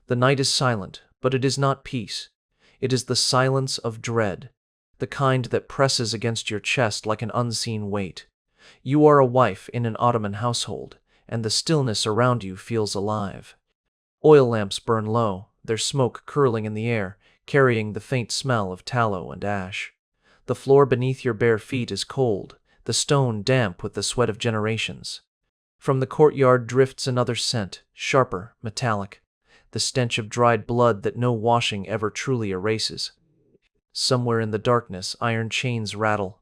The night is silent, but it is not peace. It is the silence of dread, the kind that presses against your chest like an unseen weight. You are a wife in an Ottoman household, and the stillness around you feels alive. Oil lamps burn low, their smoke curling in the air, carrying the faint smell of tallow and ash. The floor beneath your bare feet is cold, the stone damp with the sweat of generations. From the courtyard drifts another scent, sharper, metallic, the stench of dried blood that no washing ever truly erases. Somewhere in the darkness, iron chains rattle.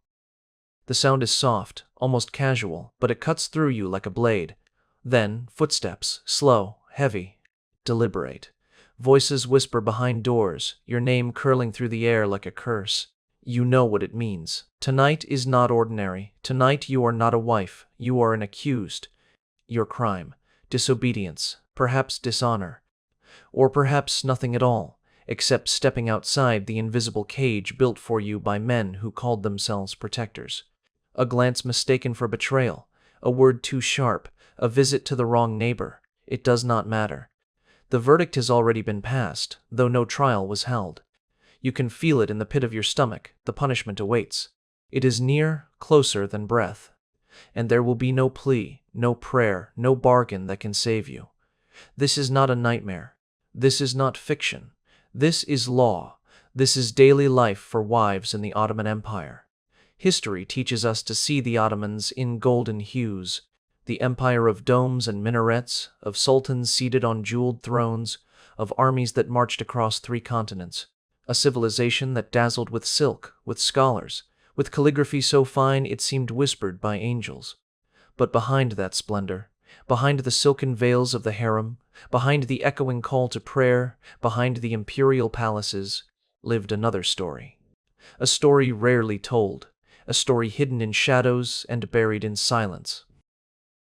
The sound is soft, almost casual, but it cuts through you like a blade. Then, footsteps, slow, heavy, deliberate. Voices whisper behind doors, your name curling through the air like a curse. You know what it means. Tonight is not ordinary. Tonight you are not a wife. You are an accused. Your crime, disobedience, perhaps dishonor. Or perhaps nothing at all, except stepping outside the invisible cage built for you by men who called themselves protectors. A glance mistaken for betrayal, a word too sharp, a visit to the wrong neighbor. It does not matter. The verdict has already been passed, though no trial was held. You can feel it in the pit of your stomach. The punishment awaits. It is near, closer than breath. And there will be no plea, no prayer, no bargain that can save you. This is not a nightmare. This is not fiction. This is law. This is daily life for wives in the Ottoman Empire. History teaches us to see the Ottomans in golden hues, the empire of domes and minarets, of sultans seated on jeweled thrones, of armies that marched across 3 continents, a civilization that dazzled with silk, with scholars, with calligraphy so fine it seemed whispered by angels. But behind that splendor, behind the silken veils of the harem, behind the echoing call to prayer, behind the imperial palaces, lived another story. A story rarely told, a story hidden in shadows and buried in silence.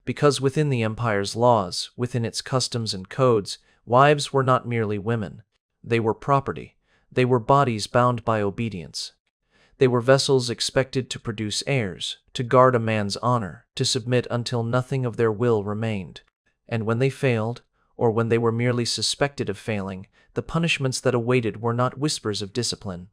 Because within the empire's laws, within its customs and codes, wives were not merely women. They were property. They were bodies bound by obedience. They were vessels expected to produce heirs, to guard a man's honor, to submit until nothing of their will remained. And when they failed, or when they were merely suspected of failing, the punishments that awaited were not whispers of discipline.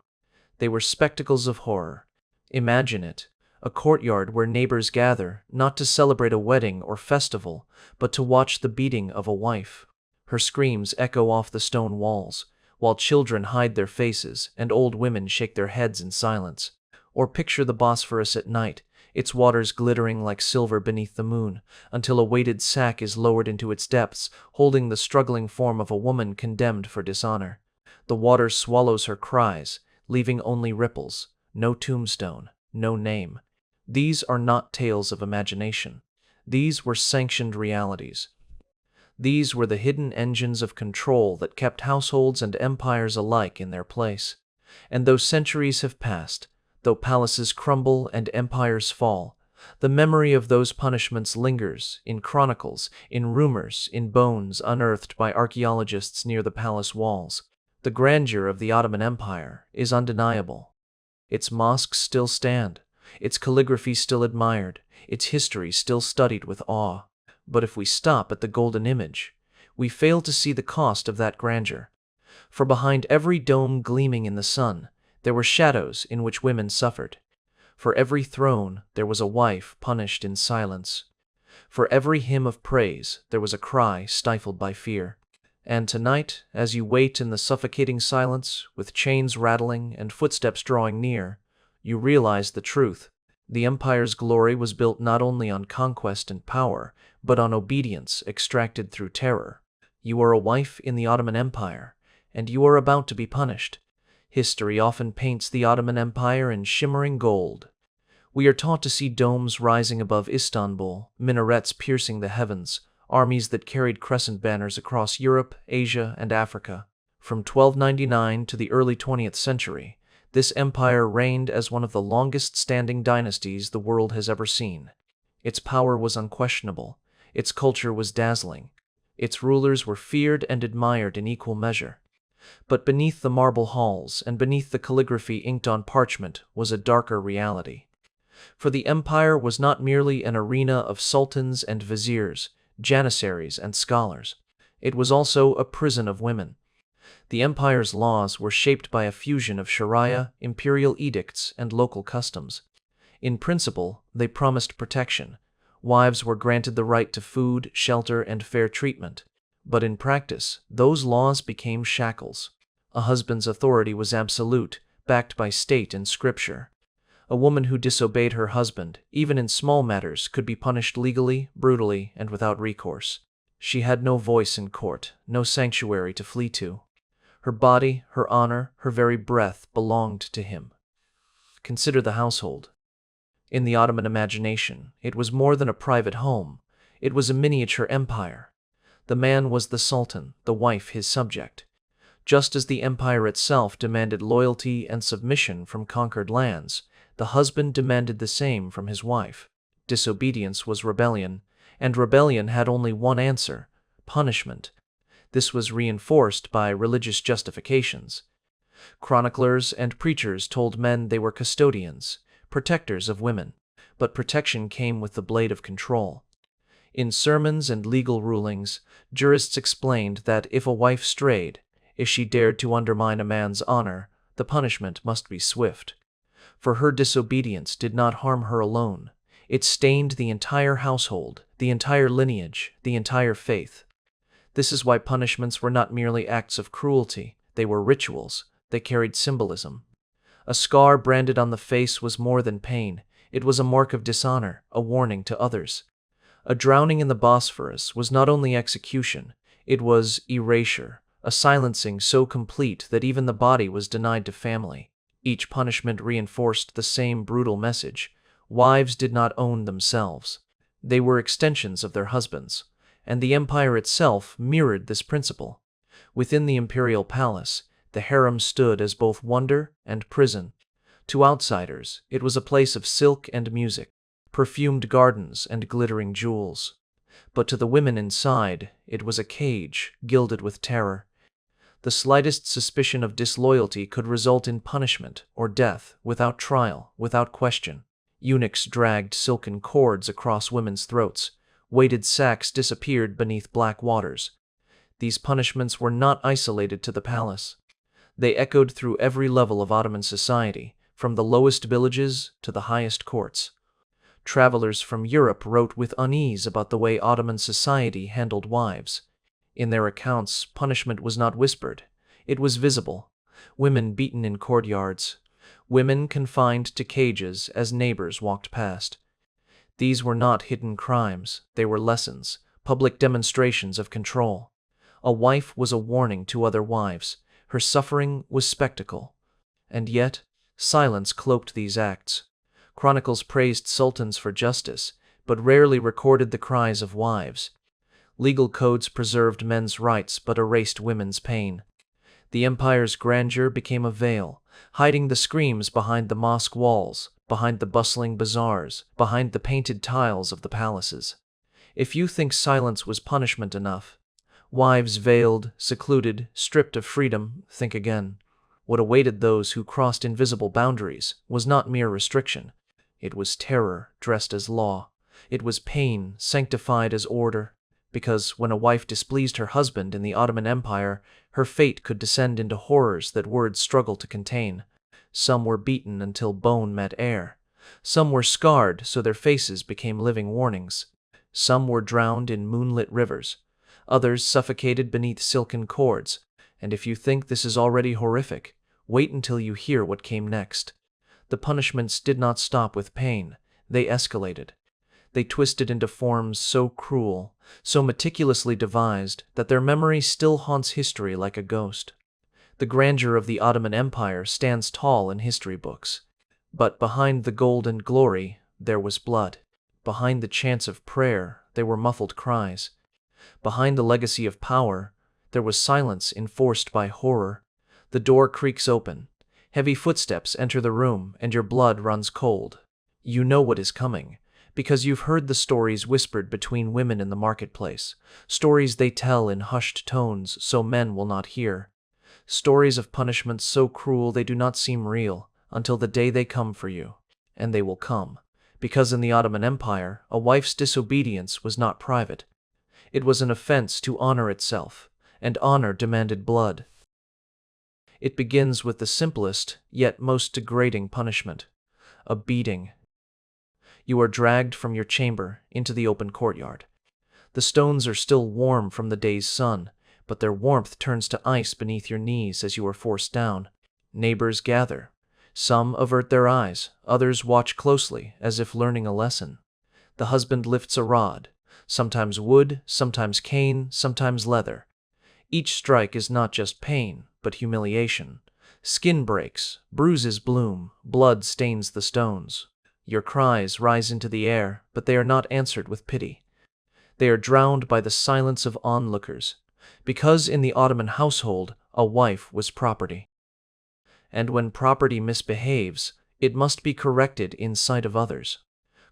They were spectacles of horror. Imagine it. A courtyard where neighbors gather, not to celebrate a wedding or festival, but to watch the beating of a wife. Her screams echo off the stone walls, while children hide their faces and old women shake their heads in silence. Or picture the Bosphorus at night, its waters glittering like silver beneath the moon, until a weighted sack is lowered into its depths, holding the struggling form of a woman condemned for dishonor. The water swallows her cries, leaving only ripples, no tombstone, no name. These are not tales of imagination. These were sanctioned realities. These were the hidden engines of control that kept households and empires alike in their place. And though centuries have passed, though palaces crumble and empires fall, the memory of those punishments lingers in chronicles, in rumors, in bones unearthed by archaeologists near the palace walls. The grandeur of the Ottoman Empire is undeniable. Its mosques still stand, its calligraphy still admired, its history still studied with awe. But if we stop at the golden image, we fail to see the cost of that grandeur. For behind every dome gleaming in the sun, there were shadows in which women suffered. For every throne, there was a wife punished in silence. For every hymn of praise, there was a cry stifled by fear. And tonight, as you wait in the suffocating silence, with chains rattling and footsteps drawing near, you realize the truth. The empire's glory was built not only on conquest and power, but on obedience extracted through terror. You are a wife in the Ottoman Empire, and you are about to be punished. History often paints the Ottoman Empire in shimmering gold. We are taught to see domes rising above Istanbul, minarets piercing the heavens, armies that carried crescent banners across Europe, Asia, and Africa. From 1299 to the early 20th century, this empire reigned as one of the longest-standing dynasties the world has ever seen. Its power was unquestionable. Its culture was dazzling. Its rulers were feared and admired in equal measure. But beneath the marble halls and beneath the calligraphy inked on parchment was a darker reality. For the empire was not merely an arena of sultans and viziers, janissaries and scholars. it was also a prison of women. The empire's laws were shaped by a fusion of sharia, imperial edicts, and local customs. In principle, they promised protection. Wives were granted the right to food, shelter, and fair treatment. But in practice, those laws became shackles. A husband's authority was absolute, backed by state and scripture. A woman who disobeyed her husband, even in small matters, could be punished legally, brutally, and without recourse. She had no voice in court, no sanctuary to flee to. Her body, her honor, her very breath belonged to him. Consider the household. In the Ottoman imagination, it was more than a private home. It was a miniature empire. The man was the sultan, the wife his subject. Just as the empire itself demanded loyalty and submission from conquered lands, the husband demanded the same from his wife. Disobedience was rebellion, and rebellion had only one answer: punishment. This was reinforced by religious justifications. Chroniclers and preachers told men they were custodians, protectors of women, but protection came with the blade of control. In sermons and legal rulings, jurists explained that if a wife strayed, if she dared to undermine a man's honor, the punishment must be swift. For her disobedience did not harm her alone. It stained the entire household, the entire lineage, the entire faith. This is why punishments were not merely acts of cruelty, they were rituals, they carried symbolism. A scar branded on the face was more than pain, it was a mark of dishonor, a warning to others. A drowning in the Bosphorus was not only execution, it was erasure, a silencing so complete that even the body was denied to family. Each punishment reinforced the same brutal message: wives did not own themselves. They were extensions of their husbands, and the empire itself mirrored this principle. Within the imperial palace, the harem stood as both wonder and prison. To outsiders, it was a place of silk and music, perfumed gardens and glittering jewels. But to the women inside, it was a cage, gilded with terror. The slightest suspicion of disloyalty could result in punishment or death, without trial, without question. Eunuchs dragged silken cords across women's throats. Weighted sacks disappeared beneath black waters. These punishments were not isolated to the palace. They echoed through every level of Ottoman society, from the lowest villages to the highest courts. Travelers from Europe wrote with unease about the way Ottoman society handled wives. In their accounts, punishment was not whispered, it was visible. Women beaten in courtyards, women confined to cages as neighbors walked past. These were not hidden crimes, they were lessons, public demonstrations of control. A wife was a warning to other wives, her suffering was spectacle. And yet, silence cloaked these acts. Chronicles praised sultans for justice, but rarely recorded the cries of wives. Legal codes preserved men's rights but erased women's pain. The empire's grandeur became a veil, hiding the screams behind the mosque walls, behind the bustling bazaars, behind the painted tiles of the palaces. If you think silence was punishment enough, wives veiled, secluded, stripped of freedom, think again. What awaited those who crossed invisible boundaries was not mere restriction. It was terror dressed as law. It was pain sanctified as order. Because when a wife displeased her husband in the Ottoman Empire, her fate could descend into horrors that words struggle to contain. Some were beaten until bone met air. Some were scarred so their faces became living warnings. Some were drowned in moonlit rivers. Others suffocated beneath silken cords. And if you think this is already horrific, wait until you hear what came next. The punishments did not stop with pain, they escalated. They twisted into forms so cruel, so meticulously devised, that their memory still haunts history like a ghost. The grandeur of the Ottoman Empire stands tall in history books. But behind the gold and glory, there was blood. Behind the chants of prayer, there were muffled cries. Behind the legacy of power, there was silence enforced by horror. The door creaks open. Heavy footsteps enter the room, and your blood runs cold. You know what is coming, because you've heard the stories whispered between women in the marketplace, stories they tell in hushed tones so men will not hear, stories of punishments so cruel they do not seem real until the day they come for you. And they will come, because in the Ottoman Empire, a wife's disobedience was not private. It was an offense to honor itself, and honor demanded blood. It begins with the simplest, yet most degrading punishment: a beating. You are dragged from your chamber into the open courtyard. The stones are still warm from the day's sun, but their warmth turns to ice beneath your knees as you are forced down. Neighbors gather. Some avert their eyes, others watch closely, as if learning a lesson. The husband lifts a rod, sometimes wood, sometimes cane, sometimes leather. Each strike is not just pain, but humiliation. Skin breaks, bruises bloom, blood stains the stones. Your cries rise into the air, but they are not answered with pity. They are drowned by the silence of onlookers, because in the Ottoman household, a wife was property. And when property misbehaves, it must be corrected in sight of others.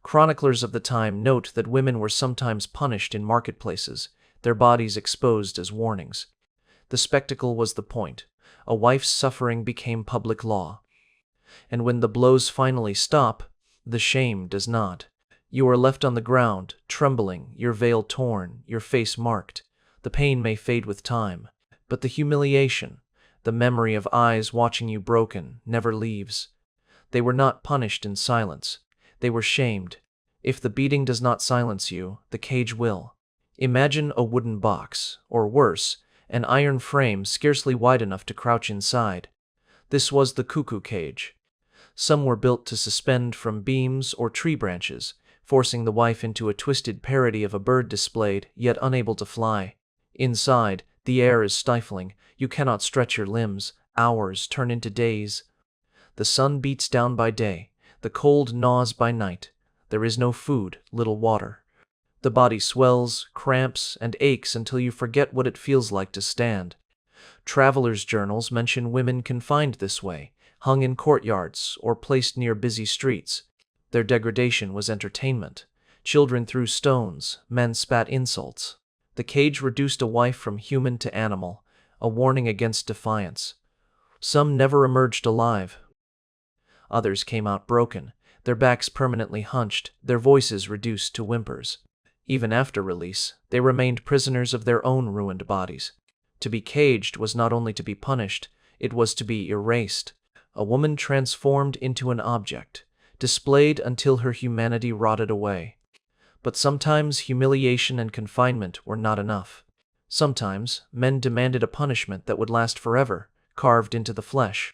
Chroniclers of the time note that women were sometimes punished in marketplaces, their bodies exposed as warnings. The spectacle was the point. A wife's suffering became public law. And when the blows finally stop, the shame does not. You are left on the ground, trembling, your veil torn, your face marked. The pain may fade with time, but the humiliation, the memory of eyes watching you broken, never leaves. They were not punished in silence. They were shamed. If the beating does not silence you, the cage will. Imagine a wooden box, or worse, an iron frame scarcely wide enough to crouch inside. This was the cuckoo cage. Some were built to suspend from beams or tree branches, forcing the wife into a twisted parody of a bird displayed, yet unable to fly. Inside, the air is stifling. You cannot stretch your limbs. Hours turn into days. The sun beats down by day. The cold gnaws by night. There is no food, little water. The body swells, cramps, and aches until you forget what it feels like to stand. Travelers' journals mention women confined this way, hung in courtyards or placed near busy streets. Their degradation was entertainment. Children threw stones, men spat insults. The cage reduced a wife from human to animal, a warning against defiance. Some never emerged alive. Others came out broken, their backs permanently hunched, their voices reduced to whimpers. Even after release, they remained prisoners of their own ruined bodies. To be caged was not only to be punished, it was to be erased. A woman transformed into an object, displayed until her humanity rotted away. But sometimes humiliation and confinement were not enough. Sometimes men demanded a punishment that would last forever, carved into the flesh.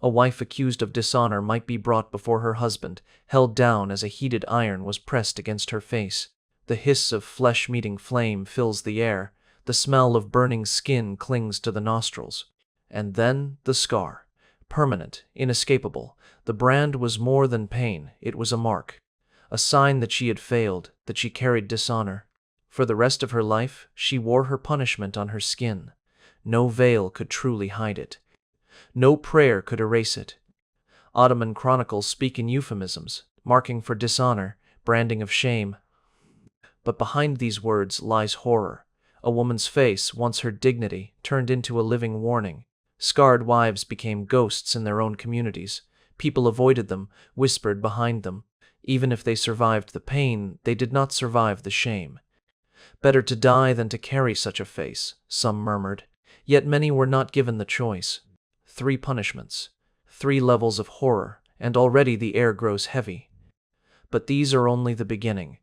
A wife accused of dishonor might be brought before her husband, held down as a heated iron was pressed against her face. The hiss of flesh-meeting flame fills the air. The smell of burning skin clings to the nostrils. And then the scar. Permanent, inescapable. The brand was more than pain, it was a mark. A sign that she had failed, that she carried dishonor. For the rest of her life, she wore her punishment on her skin. No veil could truly hide it. No prayer could erase it. Ottoman chronicles speak in euphemisms, marking for dishonor, branding of shame. But behind these words lies horror. A woman's face, once her dignity, turned into a living warning. Scarred wives became ghosts in their own communities. People avoided them, whispered behind them. Even if they survived the pain, they did not survive the shame. Better to die than to carry such a face, some murmured. Yet many were not given the choice. 3 punishments, 3 levels of horror, and already the air grows heavy. But these are only the beginning.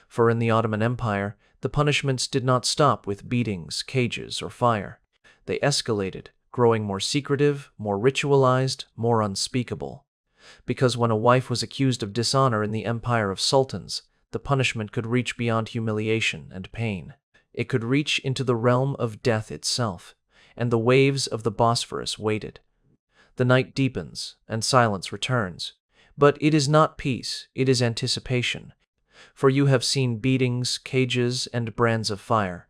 For in the Ottoman Empire, the punishments did not stop with beatings, cages, or fire. They escalated, growing more secretive, more ritualized, more unspeakable. Because when a wife was accused of dishonor in the empire of sultans, the punishment could reach beyond humiliation and pain. It could reach into the realm of death itself, and the waves of the Bosphorus waited. The night deepens, and silence returns. But it is not peace, it is anticipation. For you have seen beatings, cages, and brands of fire.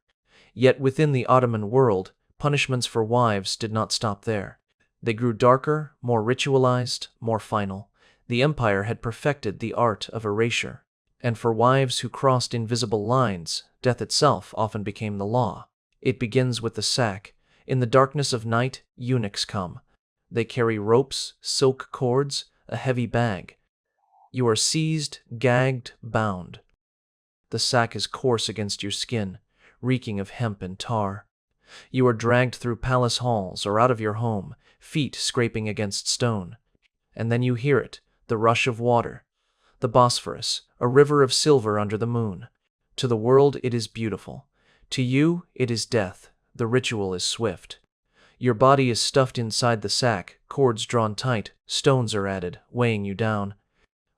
Yet within the Ottoman world, punishments for wives did not stop there. They grew darker, more ritualized, more final. The empire had perfected the art of erasure. And for wives who crossed invisible lines, death itself often became the law. It begins with the sack. In the darkness of night, eunuchs come. They carry ropes, silk cords, a heavy bag. You are seized, gagged, bound. The sack is coarse against your skin, reeking of hemp and tar. You are dragged through palace halls or out of your home, feet scraping against stone. And then you hear it, the rush of water. The Bosphorus, a river of silver under the moon. To the world it is beautiful. To you it is death. The ritual is swift. Your body is stuffed inside the sack, cords drawn tight, stones are added, weighing you down.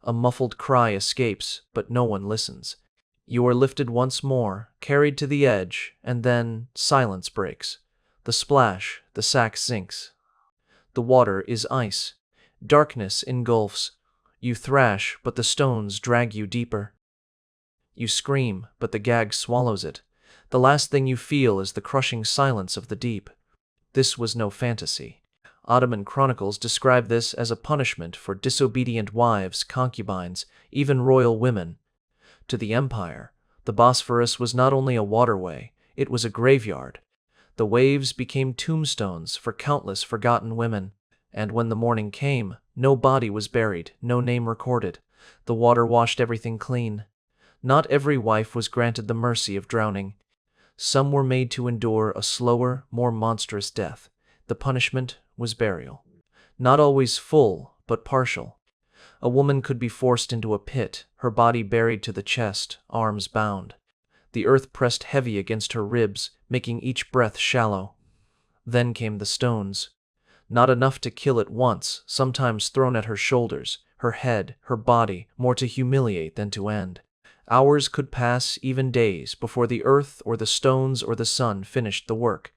A muffled cry escapes, but no one listens. You are lifted once more, carried to the edge, and then silence breaks. The splash, the sack sinks. The water is ice. Darkness engulfs. You thrash, but the stones drag you deeper. You scream, but the gag swallows it. The last thing you feel is the crushing silence of the deep. This was no fantasy. Ottoman chronicles describe this as a punishment for disobedient wives, concubines, even royal women. To the empire, the Bosphorus was not only a waterway, it was a graveyard. The waves became tombstones for countless forgotten women. And when the morning came, no body was buried, no name recorded. The water washed everything clean. Not every wife was granted the mercy of drowning. Some were made to endure a slower, more monstrous death. The punishment was burial. Not always full, but partial. A woman could be forced into a pit, her body buried to the chest, arms bound. The earth pressed heavy against her ribs, making each breath shallow. Then came the stones. Not enough to kill at once, sometimes thrown at her shoulders, her head, her body, more to humiliate than to end. Hours could pass, even days, before the earth or the stones or the sun finished the work.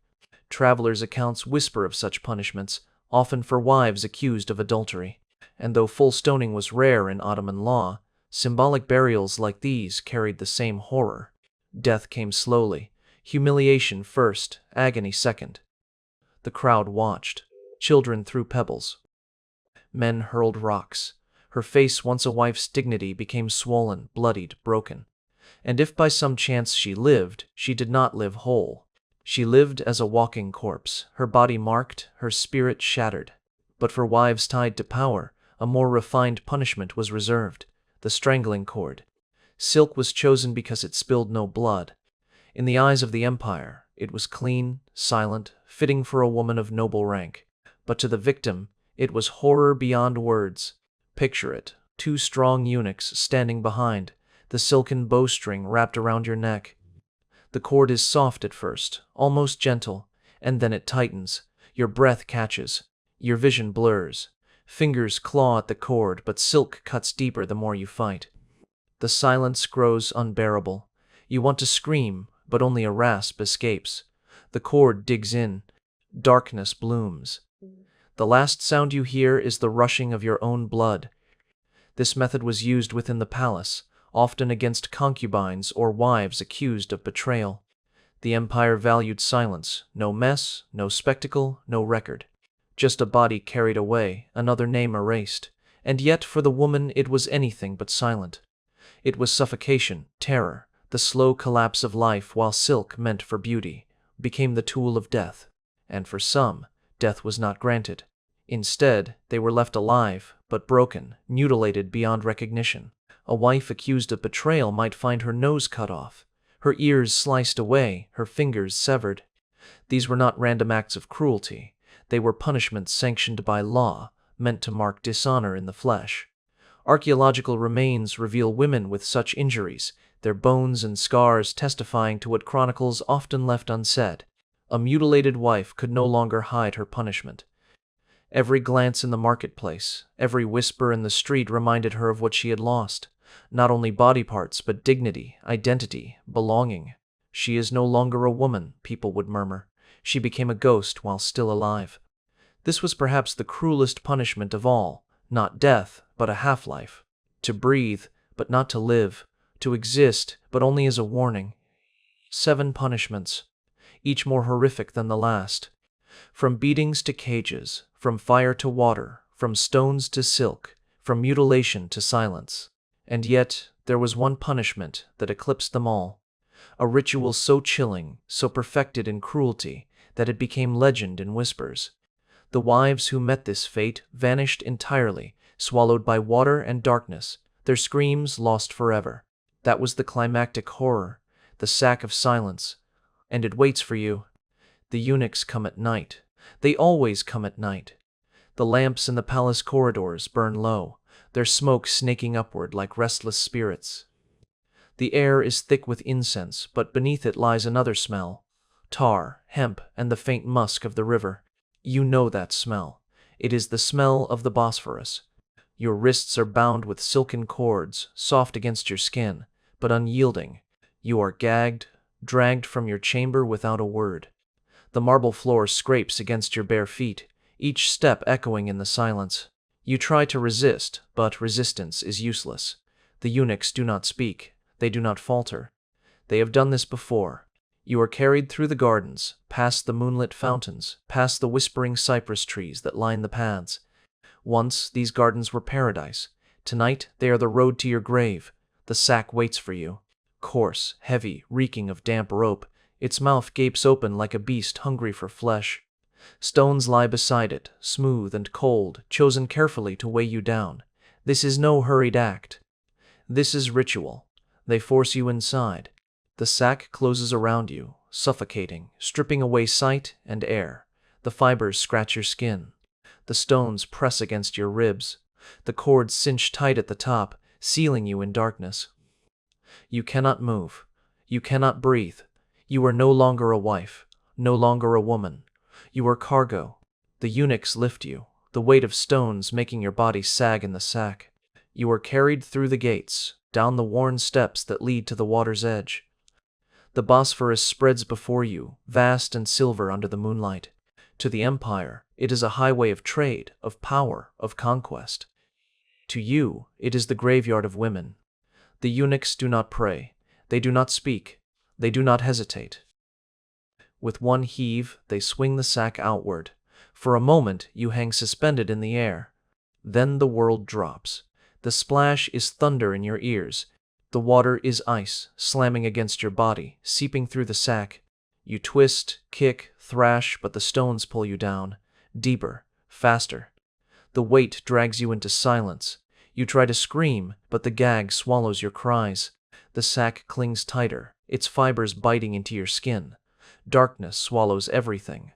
Travelers' accounts whisper of such punishments, often for wives accused of adultery. And though full stoning was rare in Ottoman law, symbolic burials like these carried the same horror. Death came slowly, humiliation first, agony second. The crowd watched. Children threw pebbles. Men hurled rocks. Her face, once a wife's dignity, became swollen, bloodied, broken. And if by some chance she lived, she did not live whole. She lived as a walking corpse, her body marked, her spirit shattered. But for wives tied to power, a more refined punishment was reserved: the strangling cord. Silk was chosen because it spilled no blood. In the eyes of the empire, it was clean, silent, fitting for a woman of noble rank. But to the victim, it was horror beyond words. Picture it, two strong eunuchs standing behind, the silken bowstring wrapped around your neck. The cord is soft at first, almost gentle, and then it tightens. Your breath catches. Your vision blurs. Fingers claw at the cord, but silk cuts deeper the more you fight. The silence grows unbearable. You want to scream, but only a rasp escapes. The cord digs in. Darkness blooms. The last sound you hear is the rushing of your own blood. This method was used within the palace, often against concubines or wives accused of betrayal. The empire valued silence: no mess, no spectacle, no record. Just a body carried away, another name erased. And yet for the woman it was anything but silent. It was suffocation, terror, the slow collapse of life, while silk, meant for beauty, became the tool of death. And for some, death was not granted. Instead, they were left alive, but broken, mutilated beyond recognition. A wife accused of betrayal might find her nose cut off, her ears sliced away, her fingers severed. These were not random acts of cruelty. They were punishments sanctioned by law, meant to mark dishonor in the flesh. Archaeological remains reveal women with such injuries, their bones and scars testifying to what chronicles often left unsaid. A mutilated wife could no longer hide her punishment. Every glance in the marketplace, every whisper in the street reminded her of what she had lost. Not only body parts, but dignity, identity, belonging. She is no longer a woman, people would murmur. She became a ghost while still alive. This was perhaps the cruelest punishment of all, not death, but a half-life. To breathe, but not to live. To exist, but only as a warning. 7 punishments, each more horrific than the last. From beatings to cages, from fire to water, from stones to silk, from mutilation to silence. And yet, there was one punishment that eclipsed them all. A ritual so chilling, so perfected in cruelty, that it became legend in whispers. The wives who met this fate vanished entirely, swallowed by water and darkness, their screams lost forever. That was the climactic horror, the sack of silence, and it waits for you. The eunuchs come at night. They always come at night. The lamps in the palace corridors burn low, their smoke snaking upward like restless spirits. The air is thick with incense, but beneath it lies another smell: tar, hemp, and the faint musk of the river. You know that smell. It is the smell of the Bosphorus. Your wrists are bound with silken cords, soft against your skin, but unyielding. You are gagged, dragged from your chamber without a word. The marble floor scrapes against your bare feet, each step echoing in the silence. You try to resist, but resistance is useless. The eunuchs do not speak. They do not falter. They have done this before. You are carried through the gardens, past the moonlit fountains, past the whispering cypress trees that line the paths. Once these gardens were paradise. Tonight they are the road to your grave. The sack waits for you. Coarse, heavy, reeking of damp rope, its mouth gapes open like a beast hungry for flesh. Stones lie beside it, smooth and cold, chosen carefully to weigh you down. This is no hurried act. This is ritual. They force you inside. The sack closes around you, suffocating, stripping away sight and air. The fibers scratch your skin. The stones press against your ribs. The cords cinch tight at the top, sealing you in darkness. You cannot move. You cannot breathe. You are no longer a wife, no longer a woman. You are cargo. The eunuchs lift you, the weight of stones making your body sag in the sack. You are carried through the gates, down the worn steps that lead to the water's edge. The Bosphorus spreads before you, vast and silver under the moonlight. To the empire, it is a highway of trade, of power, of conquest. To you, it is the graveyard of women. The eunuchs do not pray. They do not speak. They do not hesitate. With one heave, they swing the sack outward. For a moment, you hang suspended in the air. Then the world drops. The splash is thunder in your ears. The water is ice, slamming against your body, seeping through the sack. You twist, kick, thrash, but the stones pull you down. Deeper, faster. The weight drags you into silence. You try to scream, but the gag swallows your cries. The sack clings tighter, its fibers biting into your skin. Darkness swallows everything.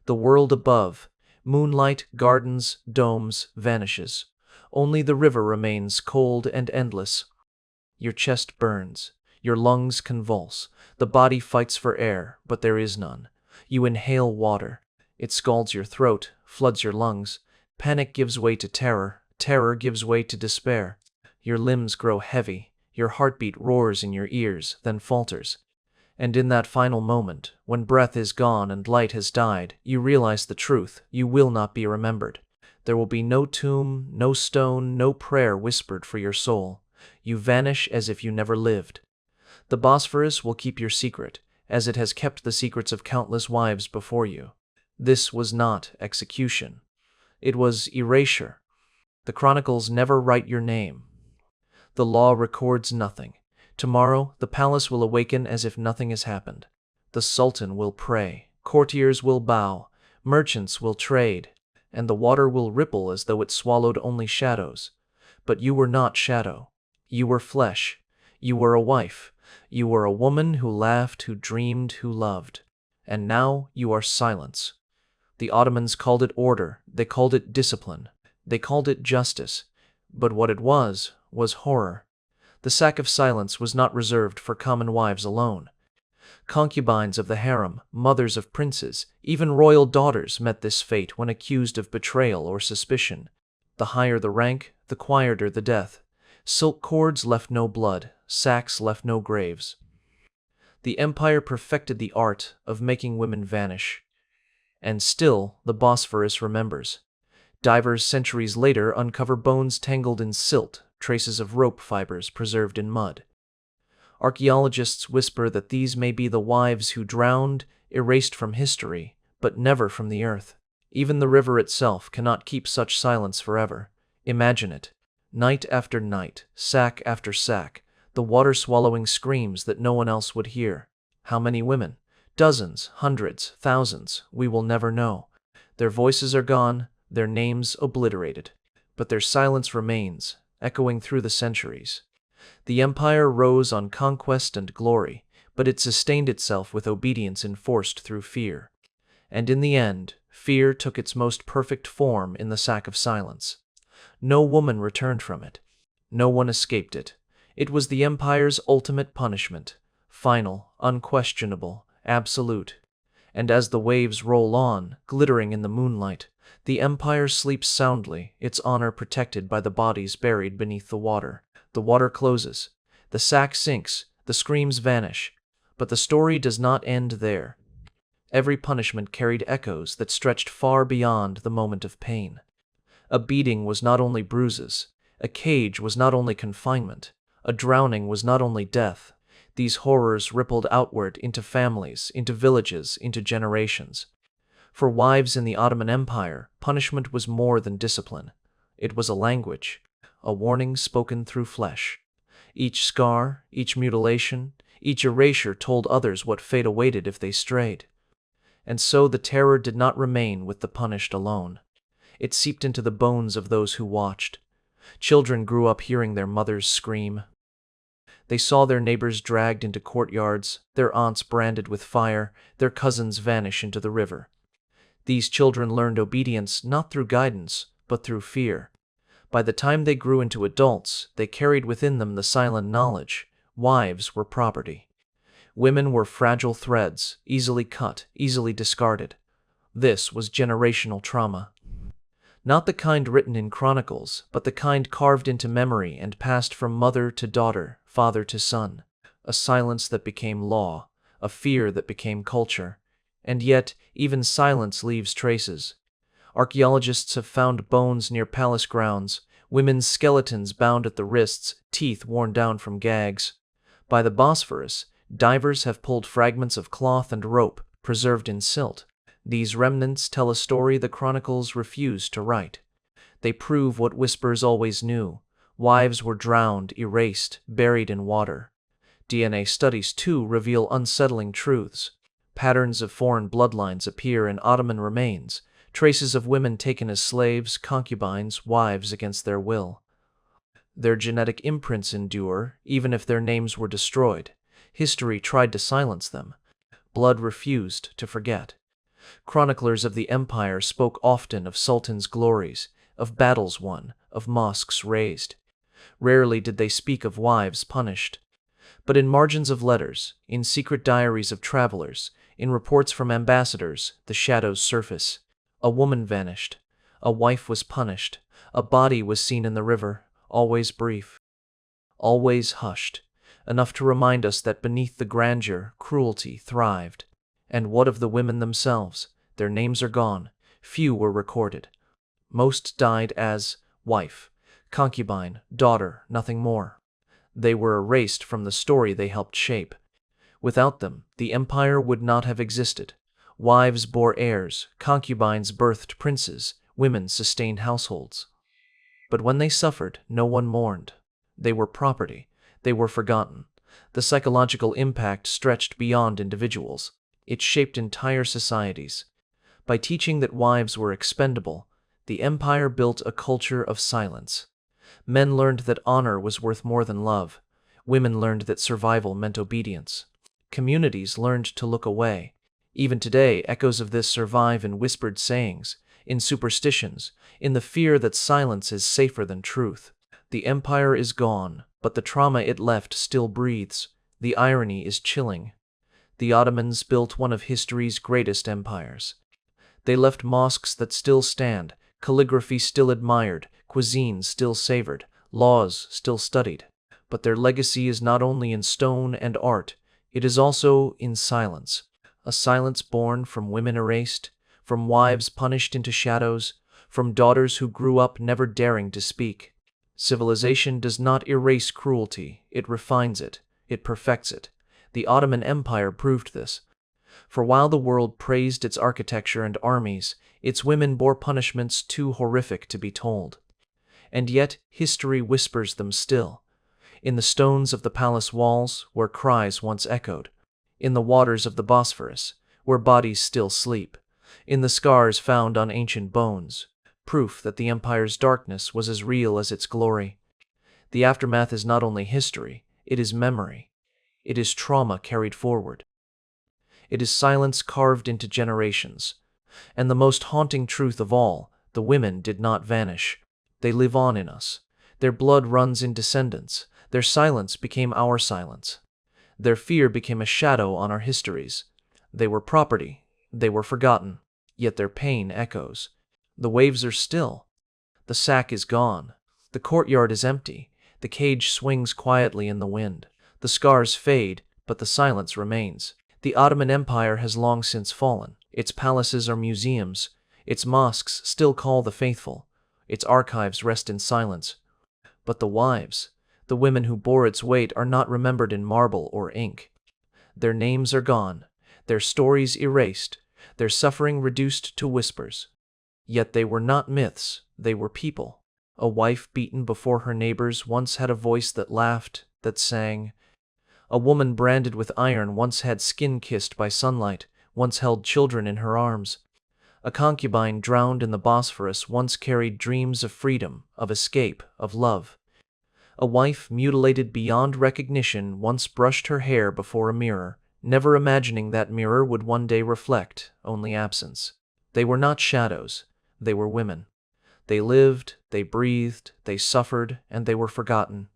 The world above, moonlight, gardens, domes, vanishes. Only the river remains cold and endless. Your chest burns. Your lungs convulse. The body fights for air, but there is none. You inhale water. It scalds your throat, floods your lungs. Panic gives way to terror. Terror gives way to despair. Your limbs grow heavy. Your heartbeat roars in your ears, then falters. And in that final moment, when breath is gone and light has died, you realize the truth. You will not be remembered. There will be no tomb, no stone, no prayer whispered for your soul. You vanish as if you never lived. The Bosphorus will keep your secret, as it has kept the secrets of countless wives before you. This was not execution. It was erasure. The chronicles never write your name. The law records nothing. Tomorrow, the palace will awaken as if nothing has happened. The Sultan will pray, courtiers will bow, merchants will trade, and the water will ripple as though it swallowed only shadows. But you were not shadow. You were flesh. You were a wife. You were a woman who laughed, who dreamed, who loved. And now you are silence. The Ottomans called it order. They called it discipline. They called it justice. But what it was horror. The sack of silence was not reserved for common wives alone. Concubines of the harem, mothers of princes, even royal daughters met this fate when accused of betrayal or suspicion. The higher the rank, the quieter the death. Silk cords left no blood, sacks left no graves. The empire perfected the art of making women vanish. And still, the Bosphorus remembers. Divers centuries later uncover bones tangled in silt, traces of rope fibers preserved in mud. Archaeologists whisper that these may be the wives who drowned, erased from history, but never from the earth. Even the river itself cannot keep such silence forever. Imagine it. Night after night, sack after sack, the water swallowing screams that no one else would hear. How many women? Dozens, hundreds, thousands, we will never know. Their voices are gone, their names obliterated. But their silence remains, echoing through the centuries. The empire rose on conquest and glory, but it sustained itself with obedience enforced through fear. And in the end, fear took its most perfect form in the sack of silence. No woman returned from it. No one escaped it. It was the empire's ultimate punishment, final, unquestionable, absolute. And as the waves roll on, glittering in the moonlight, the empire sleeps soundly, its honor protected by the bodies buried beneath the water. The water closes. The sack sinks. The screams vanish. But the story does not end there. Every punishment carried echoes that stretched far beyond the moment of pain. A beating was not only bruises. A cage was not only confinement. A drowning was not only death. These horrors rippled outward into families, into villages, into generations. For wives in the Ottoman Empire, punishment was more than discipline. It was a language, a warning spoken through flesh. Each scar, each mutilation, each erasure told others what fate awaited if they strayed. And so the terror did not remain with the punished alone. It seeped into the bones of those who watched. Children grew up hearing their mothers scream. They saw their neighbors dragged into courtyards, their aunts branded with fire, their cousins vanish into the river. These children learned obedience not through guidance, but through fear. By the time they grew into adults, they carried within them the silent knowledge: wives were property. Women were fragile threads, easily cut, easily discarded. This was generational trauma. Not the kind written in chronicles, but the kind carved into memory and passed from mother to daughter, father to son. A silence that became law, a fear that became culture. And yet, even silence leaves traces. Archaeologists have found bones near palace grounds, women's skeletons bound at the wrists, teeth worn down from gags. By the Bosphorus, divers have pulled fragments of cloth and rope, preserved in silt. These remnants tell a story the chronicles refuse to write. They prove what whispers always knew: wives were drowned, erased, buried in water. DNA studies, too, reveal unsettling truths. Patterns of foreign bloodlines appear in Ottoman remains, traces of women taken as slaves, concubines, wives against their will. Their genetic imprints endure, even if their names were destroyed. History tried to silence them. Blood refused to forget. Chroniclers of the empire spoke often of sultans' glories, of battles won, of mosques razed. Rarely did they speak of wives punished. But in margins of letters, in secret diaries of travelers, in reports from ambassadors, the shadows surface. A woman vanished. A wife was punished. A body was seen in the river, always brief, always hushed, enough to remind us that beneath the grandeur, cruelty thrived. And what of the women themselves? Their names are gone. Few were recorded. Most died as wife, concubine, daughter, nothing more. They were erased from the story they helped shape. Without them, the empire would not have existed. Wives bore heirs, concubines birthed princes, women sustained households. But when they suffered, no one mourned. They were property. They were forgotten. The psychological impact stretched beyond individuals. It shaped entire societies. By teaching that wives were expendable, the empire built a culture of silence. Men learned that honor was worth more than love. Women learned that survival meant obedience. Communities learned to look away. Even today, echoes of this survive in whispered sayings, in superstitions, in the fear that silence is safer than truth. The empire is gone, but the trauma it left still breathes. The irony is chilling. The Ottomans built one of history's greatest empires. They left mosques that still stand, calligraphy still admired, cuisine still savored, laws still studied. But their legacy is not only in stone and art, it is also in silence. A silence born from women erased, from wives punished into shadows, from daughters who grew up never daring to speak. Civilization does not erase cruelty, it refines it, it perfects it. The Ottoman Empire proved this. For while the world praised its architecture and armies, its women bore punishments too horrific to be told. And yet history whispers them still. In the stones of the palace walls, where cries once echoed. In the waters of the Bosphorus, where bodies still sleep. In the scars found on ancient bones. Proof that the empire's darkness was as real as its glory. The aftermath is not only history, it is memory. It is trauma carried forward. It is silence carved into generations. And the most haunting truth of all, the women did not vanish. They live on in us. Their blood runs in descendants. Their silence became our silence. Their fear became a shadow on our histories. They were property. They were forgotten. Yet their pain echoes. The waves are still. The sack is gone. The courtyard is empty. The cage swings quietly in the wind. The scars fade, but the silence remains. The Ottoman Empire has long since fallen. Its palaces are museums. Its mosques still call the faithful. Its archives rest in silence. But the wives, the women who bore its weight, are not remembered in marble or ink. Their names are gone, their stories erased, their suffering reduced to whispers. Yet they were not myths, they were people. A wife beaten before her neighbors once had a voice that laughed, that sang. A woman branded with iron once had skin kissed by sunlight, once held children in her arms. A concubine drowned in the Bosphorus once carried dreams of freedom, of escape, of love. A wife mutilated beyond recognition once brushed her hair before a mirror, never imagining that mirror would one day reflect only absence. They were not shadows, they were women. They lived, they breathed, they suffered, and they were forgotten.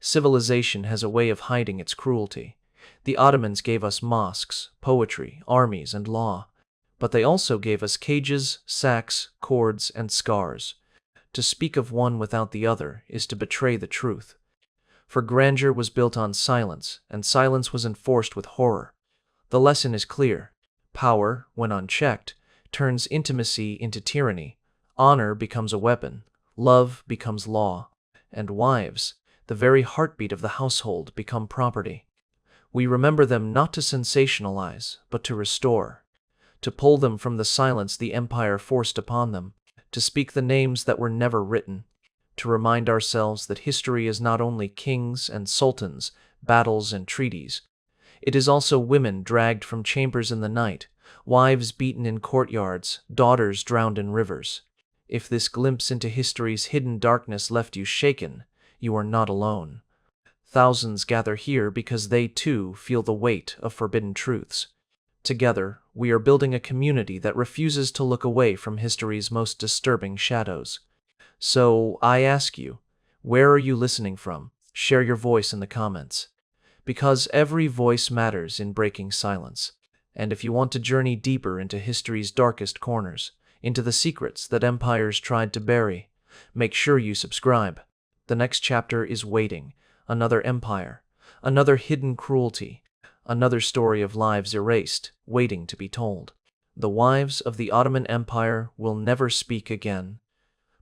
Civilization has a way of hiding its cruelty. The Ottomans gave us mosques, poetry, armies, and law. But they also gave us cages, sacks, cords, and scars. To speak of one without the other is to betray the truth. For grandeur was built on silence, and silence was enforced with horror. The lesson is clear. Power, when unchecked, turns intimacy into tyranny. Honor becomes a weapon. Love becomes law. And wives, the very heartbeat of the household, become property. We remember them not to sensationalize, but to restore. To pull them from the silence the empire forced upon them. To speak the names that were never written. To remind ourselves that history is not only kings and sultans, battles and treaties. It is also women dragged from chambers in the night, wives beaten in courtyards, daughters drowned in rivers. If this glimpse into history's hidden darkness left you shaken, you are not alone. Thousands gather here because they too feel the weight of forbidden truths. Together, we are building a community that refuses to look away from history's most disturbing shadows. So, I ask you, where are you listening from? Share your voice in the comments. Because every voice matters in breaking silence. And if you want to journey deeper into history's darkest corners, into the secrets that empires tried to bury, make sure you subscribe. The next chapter is waiting. Another empire, another hidden cruelty, another story of lives erased, waiting to be told. The wives of the Ottoman Empire will never speak again.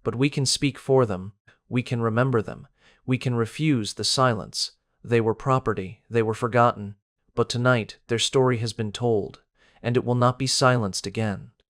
But we can speak for them, we can remember them, we can refuse the silence. They were property, they were forgotten, but tonight their story has been told, and it will not be silenced again.